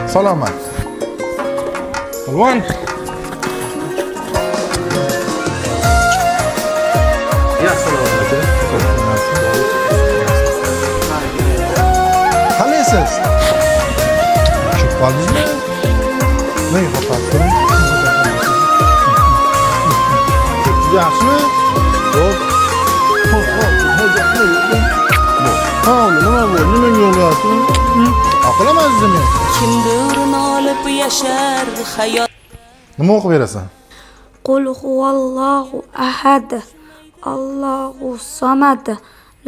Salomat. Polvon. Qalaysiz? Tushib qoldingizmi? Nega xafarsizmi? Yaxshimi? Yo'q. Nima bu? Nimaga yo'lyapsiz? Aqlamadingizmi? Kimdir olib yashar hayot. Nima o'qib berasan? Qul huvallohu ahad. Allohu samad.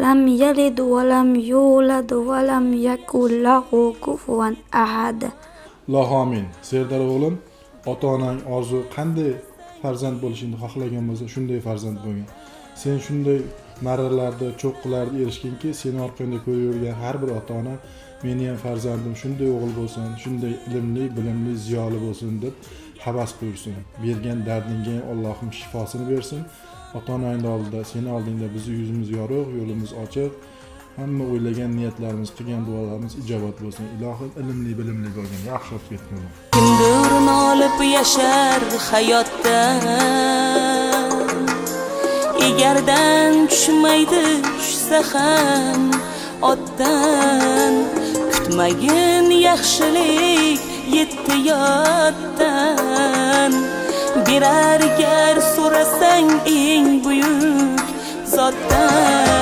Lam yalid va lam yulad va lam yakul lahu kufuwan ahad. Allohu amin. Serdar o'g'lim, ota-onang orzu qanday farzand bo'lishini xohlagan bo'lsa, shunday farzand bo'lgin. Sen shunday marralarda, cho'qqilarda erishginki, seni orqangda ko'rib yurgan har bir ota-ona meni ham farzandim shunday o'g'il bo'lsin, shunday ilmli, bilimli, ziyoli bo'lsin deb havas qo'ysin. Bergan dardingga Allohim shifosini bersin. Ota-onang oldida, seni oldingda bizni yuzimiz yorug', yo'limiz ochiq. Hamma o'ylagan niyatlarimiz, qilgan duolarimiz ijobat bo'lsin. Ilohim ilmli, bilimli bo'lgin. Yaxshi o'qib ketgin. Kimdir olib yashar hayotda. Egardan tushmaydi, tushsa ham otdan. Kutmagin yaxshilik yetdi yotdan. Birar gar so'rasang eng buyuk zotdan.